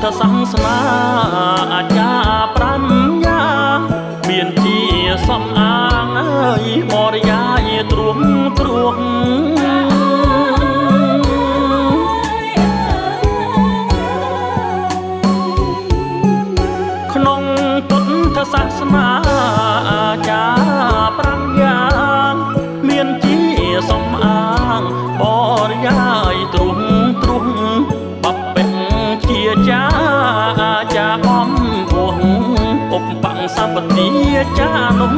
ថាសាសនាអាចារ្យប្រាំយ៉ាងមានជាសំអាងអើយបរិយាយទ្រង់ទ្រង់ក្នុងពុទ្ធសាសនាអាចារ្យប្រាំយ៉ាងមានជាសំអាងបរិយាយទ្រង់ទ្រង់បពេញជាចាអាចារ្យអំពោះឧបបង្សពទាចានំ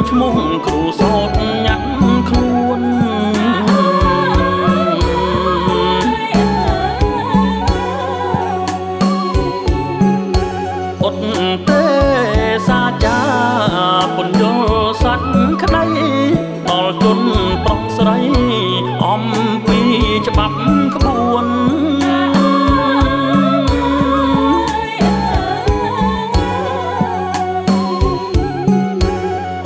ឈ្មោះគ្រូសោតញ៉ាំខ្លួនអត់ទេសាចាពន្យល់សាច់ក្តីដល់គុណប្រុសស្រីអំពីច្បាប់ក្បួន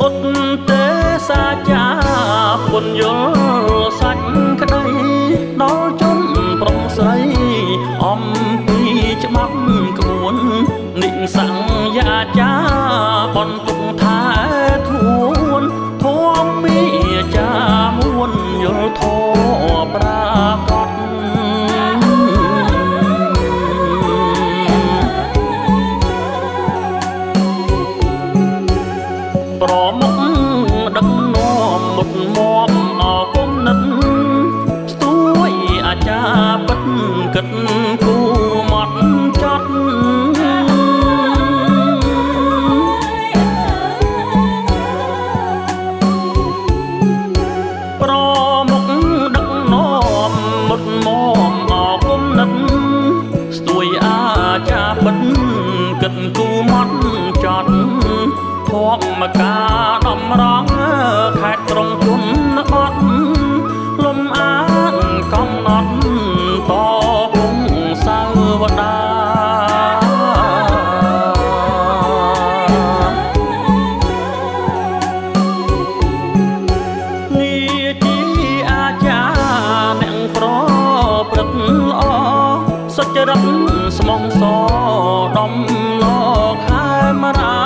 អត់ទេសាចាពន្យល់សាច់ក្តីដល់គុណប្រុសស្រីអំពីច្បាប់ក្បួននិសង្យាចាបន្ទុកថាធួនធំមីចាមួនយល់ធម៌ប្រាកដប្រមុខដឹកនាំមុតមមអគុណនិតស្ទួយអាចារ្យពិតគិតគូមកចត់ប្រមុខដឹកនាំមុតមមអគុណនិតស្ទួយអាចារ្យពិតគិតគូមកចត់ធម្មការដំរងខេត្តក្រុងជន់អត់លំអានកំណត់តពងសាវតាងារជាអាចារ្យអ្នកប្រព្រឹត្តល្អសុចរិតស្មងសដំណខែមរា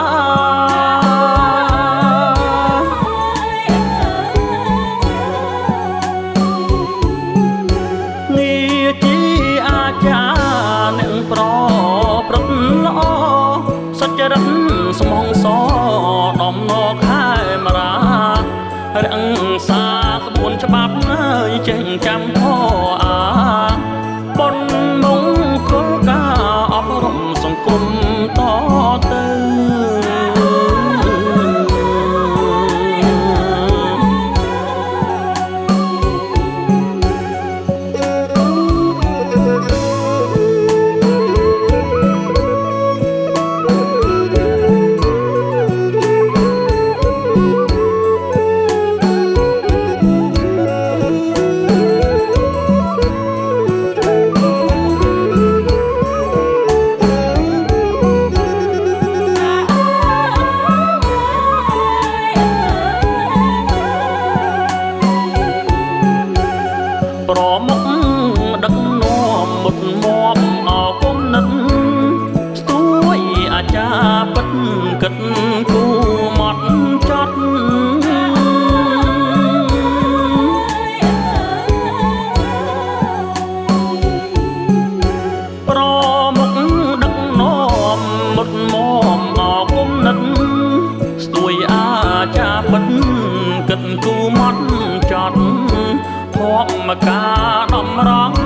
ប្រព្រឹត្តល្អសុចរិតស្មងសដំណខែមរារក្សាក្បួនច្បាប់ហើយចេះចាំខអាបុណ្យមង្គលការអប់រំសង្គមតទៅប្រមុខដឹកនាំមុតមមអគុណនិតស្ទួយអាចារ្យពិតគិតគូមកចត់ប្រមុខដឹកនាំមុតមមអគុណនិតស្ទួយអាចារ្យពិតគិតគូមកចត់ធម្មការដំរង